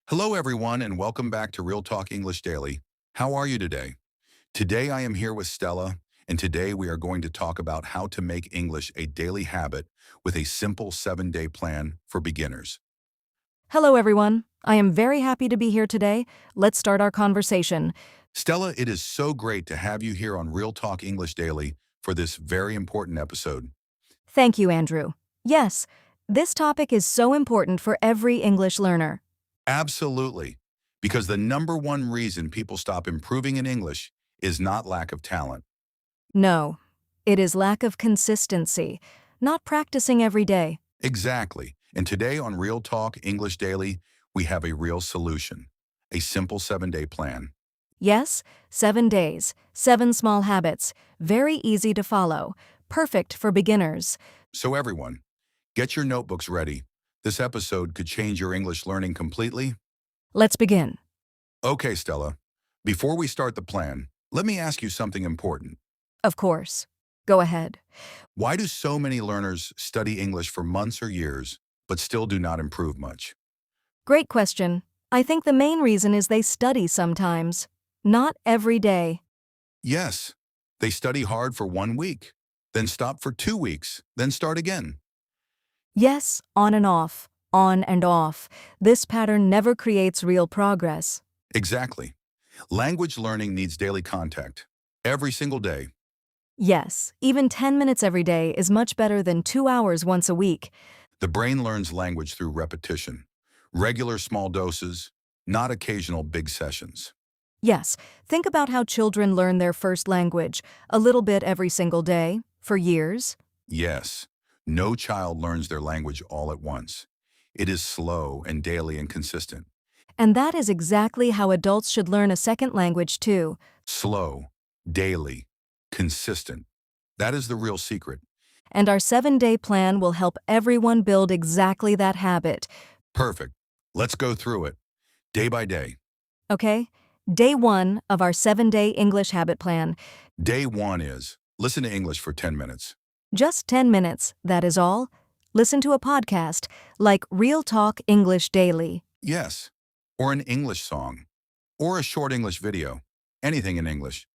Hello, everyone, and welcome back to Real Talk English Daily. How are you today? Today, I am here with Stella, and today we are going to talk about how to make English a daily habit with a simple 7-day plan for beginners. Hello, everyone. I am very happy to be here today. Let's start our conversation. Stella, it is so great to have you here on Real Talk English Daily for this very important episode. Thank you, Andrew. Yes, this topic is so important for every English learner. Absolutely, because the number one reason people stop improving in English is not lack of talent. No, it is lack of consistency, not practicing every day. Exactly. And today on Real Talk English Daily, we have a real solution, a simple 7-day plan. Yes, 7 days, 7 small habits, very easy to follow, perfect for beginners. So everyone, get your notebooks ready. This episode could change your English learning completely. Let's begin. Okay, Stella, before we start the plan, let me ask you something important. Of course. Go ahead. Why do so many learners study English for months or years, but still do not improve much? Great question. I think the main reason is they study sometimes, not every day. Yes, they study hard for 1 week, then stop for 2 weeks, then start again. Yes, on and off, on and off. This pattern never creates real progress. Exactly. Language learning needs daily contact, every single day. Yes, even 10 minutes every day is much better than 2 hours once a week. The brain learns language through repetition, regular small doses, not occasional big sessions. Yes, think about how children learn their first language, a little bit every single day, for years. Yes, no child learns their language all at once. It is slow and daily and consistent. And that is exactly how adults should learn a second language too. Slow, daily, consistent. That is the real secret. And our 7-day plan will help everyone build exactly that habit. Perfect. Let's go through it, day by day. Okay? Day 1 of our 7-day English habit plan. Day 1 is listen to English for 10 minutes. Just 10 minutes, that is all. Listen to a podcast, like Real Talk English Daily. Yes, or an English song, or a short English video, anything in English.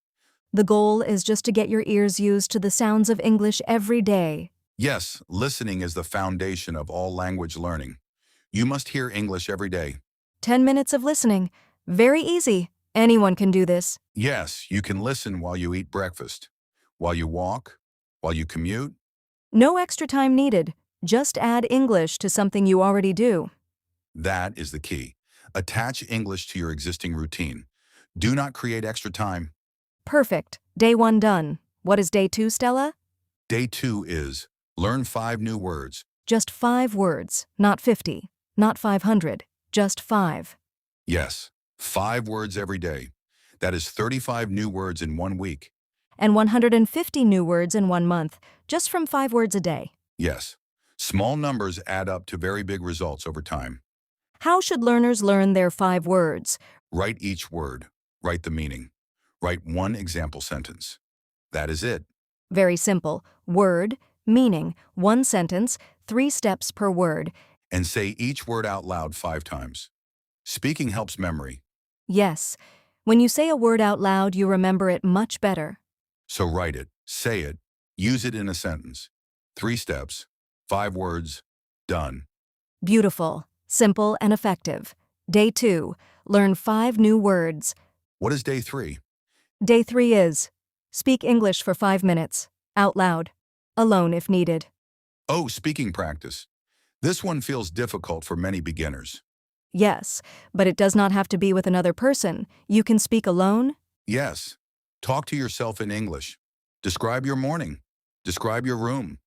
The goal is just to get your ears used to the sounds of English every day. Yes, listening is the foundation of all language learning. You must hear English every day. 10 minutes of listening. Very easy. Anyone can do this. Yes, you can listen while you eat breakfast, while you walk, while you commute. No extra time needed. Just add English to something you already do. That is the key. Attach English to your existing routine. Do not create extra time. Perfect. Day 1 done. What is day 2, Stella? Day 2 is learn 5 new words. Just 5 words, not 50, not 500, just 5. Yes, 5 words every day. That is 35 new words in 1 week. And 150 new words in 1 month, just from 5 words a day. Yes, small numbers add up to very big results over time. How should learners learn their 5 words? Write each word. Write the meaning. Write 1 example sentence. That is it. Very simple. Word, meaning, 1 sentence, 3 steps per word. And say each word out loud 5 times. Speaking helps memory. Yes, when you say a word out loud, you remember it much better. So write it, say it, use it in a sentence. 3 steps, 5 words, done. Beautiful, simple, and effective. Day 2, learn 5 new words. What is day 3? Day 3 is speak English for 5 minutes, out loud, alone if needed. Oh, speaking practice. This one feels difficult for many beginners. Yes, but it does not have to be with another person. You can speak alone. Yes, talk to yourself in English. Describe your morning. Describe your room.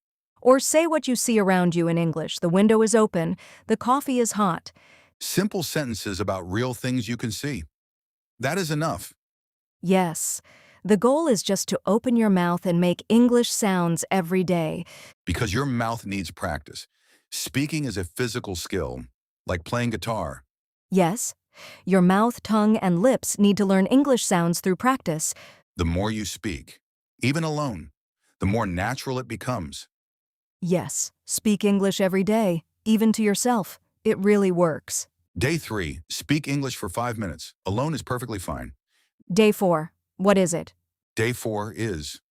Or say what you see around you in English. The window is open, the coffee is hot. Simple sentences about real things you can see. That is enough. Yes, the goal is just to open your mouth and make English sounds every day. Because your mouth needs practice. Speaking is a physical skill, like playing guitar. Yes, your mouth, tongue, and lips need to learn English sounds through practice. The more you speak, even alone, the more natural it becomes. Yes, speak English every day, even to yourself. It really works. Day 3, speak English for 5 minutes. Alone is perfectly fine. Day 4. What is it? Day 4 is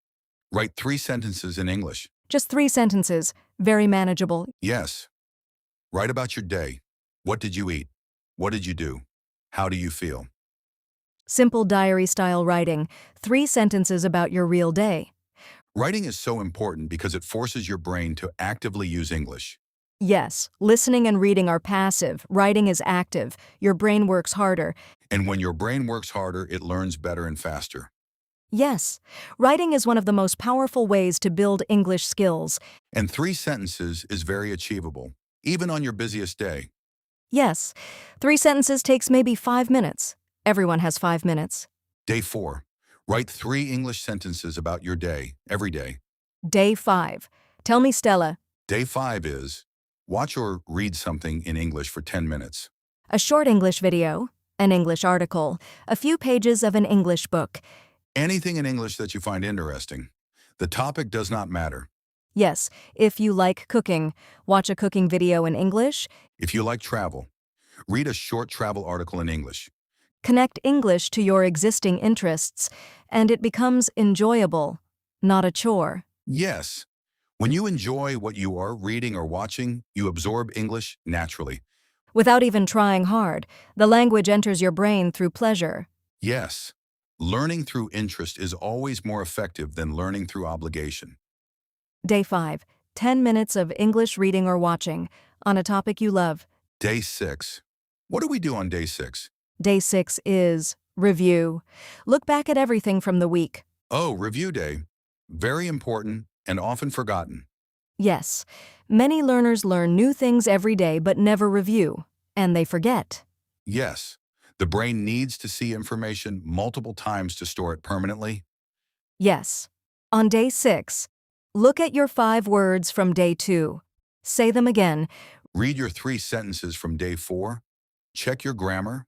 write 3 sentences in English. Just 3 sentences. Very manageable. Yes. Write about your day. What did you eat? What did you do? How do you feel? Simple diary-style writing. 3 sentences about your real day. Writing is so important because it forces your brain to actively use English. Yes, listening and reading are passive. Writing is active. Your brain works harder. And when your brain works harder, it learns better and faster. Yes, writing is one of the most powerful ways to build English skills. And 3 sentences is very achievable, even on your busiest day. Yes, 3 sentences takes maybe 5 minutes. Everyone has 5 minutes. Day 4, write 3 English sentences about your day, every day. Day 5. Tell me, Stella. Day 5 is watch or read something in English for 10 minutes. A short English video, an English article, a few pages of an English book. Anything in English that you find interesting. The topic does not matter. Yes, if you like cooking, watch a cooking video in English. If you like travel, read a short travel article in English. Connect English to your existing interests, and it becomes enjoyable, not a chore. Yes. When you enjoy what you are reading or watching, you absorb English naturally. Without even trying hard, the language enters your brain through pleasure. Yes. Learning through interest is always more effective than learning through obligation. Day 5. 10 minutes of English reading or watching on a topic you love. Day 6. What do we do on day 6? Day 6 is review. Look back at everything from the week. Oh, review day. Very important and often forgotten. Yes, many learners learn new things every day but never review, and they forget. Yes. The brain needs to see information multiple times to store it permanently. Yes. On day 6, look at your 5 words from day 2. Say them again. Read your 3 sentences from day 4. Check your grammar.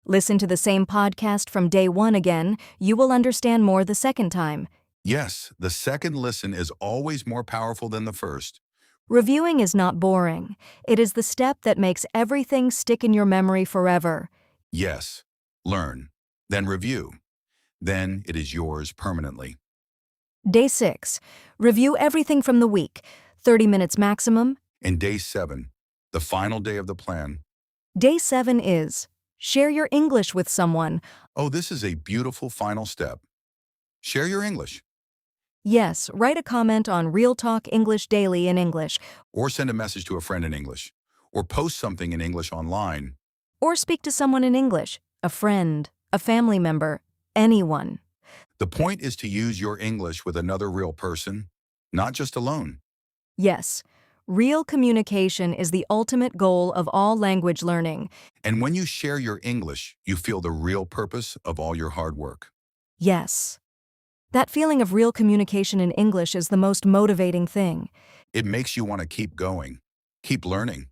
Listen to the same podcast from day 1 again. You will understand more the second time. Yes, the second listen is always more powerful than the first. Reviewing is not boring. It is the step that makes everything stick in your memory forever. Yes. Learn. Then review. Then it is yours permanently. Day 6. Review everything from the week. 30 minutes maximum. And day 7, the final day of the plan. Day 7 is share your English with someone. Oh, this is a beautiful final step. Share your English. Yes, write a comment on Real Talk English Daily in English, Or send a message to a friend in English. Or post something in English online. or speak to someone in English, a friend, a family member, anyone. The point is to use your English with another real person, not just alone. Yes, real communication is the ultimate goal of all language learning. And when you share your English, you feel the real purpose of all your hard work. Yes. That feeling of real communication in English is the most motivating thing. It makes you want to keep going, keep learning,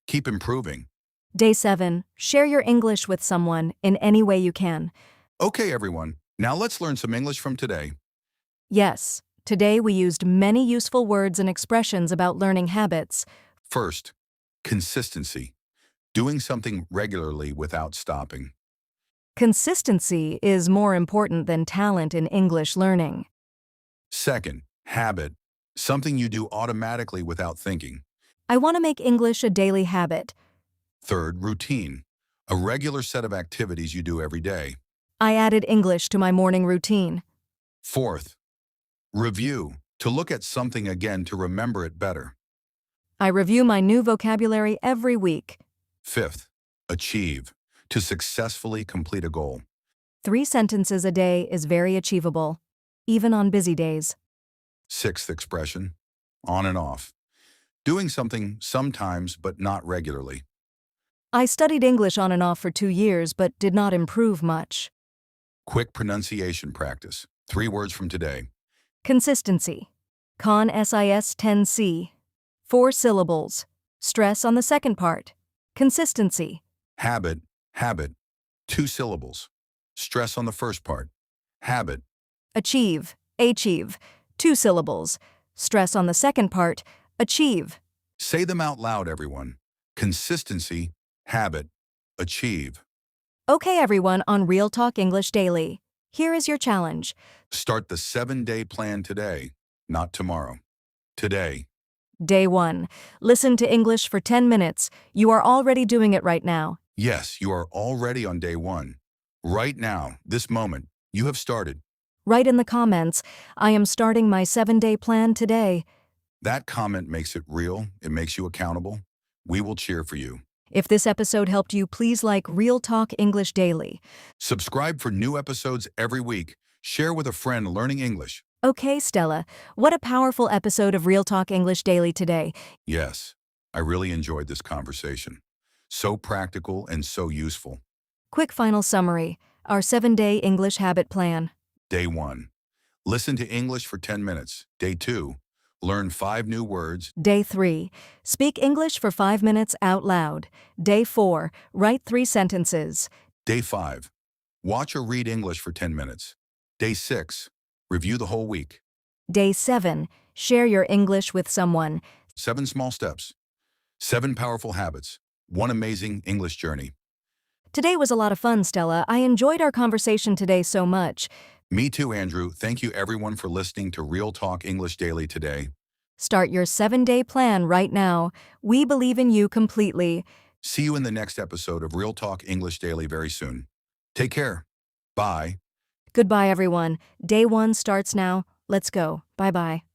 keep improving. Day 7. Share your English with someone in any way you can. Okay, everyone, now let's learn some English from today. Yes, today we used many useful words and expressions about learning habits. First, consistency. Doing something regularly without stopping. Consistency is more important than talent in English learning. Second, habit. Something you do automatically without thinking. I want to make English a daily habit. Third, routine. A regular set of activities you do every day. I added English to my morning routine. Fourth, review. To look at something again to remember it better. I review my new vocabulary every week. Fifth, achieve. To successfully complete a goal. 3 sentences a day is very achievable, even on busy days. Sixth expression, on and off. Doing something sometimes but not regularly. I studied English on and off for 2 years but did not improve much. Quick pronunciation practice. 3 words from today. Consistency. Con-SIS-10-C. 4 syllables. Stress on the second part. Consistency. Habit, habit. 2 syllables. Stress on the first part. Habit. Achieve. Achieve. 2 syllables. Stress on the second part. Achieve. Say them out loud, everyone. Consistency, habit, Achieve. Okay, everyone, on Real Talk English Daily. Here is your challenge. Start the 7-day plan today, not tomorrow. Today. Day 1. Listen to English for 10 minutes. You are already doing it right now. Yes, you are already on day 1. Right now, this moment, you have started. Write in the comments, I am starting my 7-day plan today. That comment makes it real. It makes you accountable. We will cheer for you. If this episode helped you, please like Real Talk English Daily. Subscribe for new episodes every week. Share with a friend learning English. Okay, Stella, what a powerful episode of Real Talk English Daily today. Yes, I really enjoyed this conversation. So practical and so useful. Quick final summary. Our 7-day English habit plan. Day 1. Listen to English for 10 minutes. Day 2. Learn 5 new words. Day 3. Speak English for 5 minutes out loud. Day 4. Write 3 sentences. Day 5. Watch or read English for 10 minutes. Day 6. Review the whole week. Day 7. Share your English with someone. 7 small steps. 7 powerful habits. 1 amazing English journey. Today was a lot of fun, Stella. I enjoyed our conversation today so much. Me too, Andrew. Thank you everyone for listening to Real Talk English Daily today. Start your 7-day plan right now. We believe in you completely. See you in the next episode of Real Talk English Daily very soon. Take care. Bye. Goodbye, everyone. Day 1 starts now. Let's go. Bye-bye.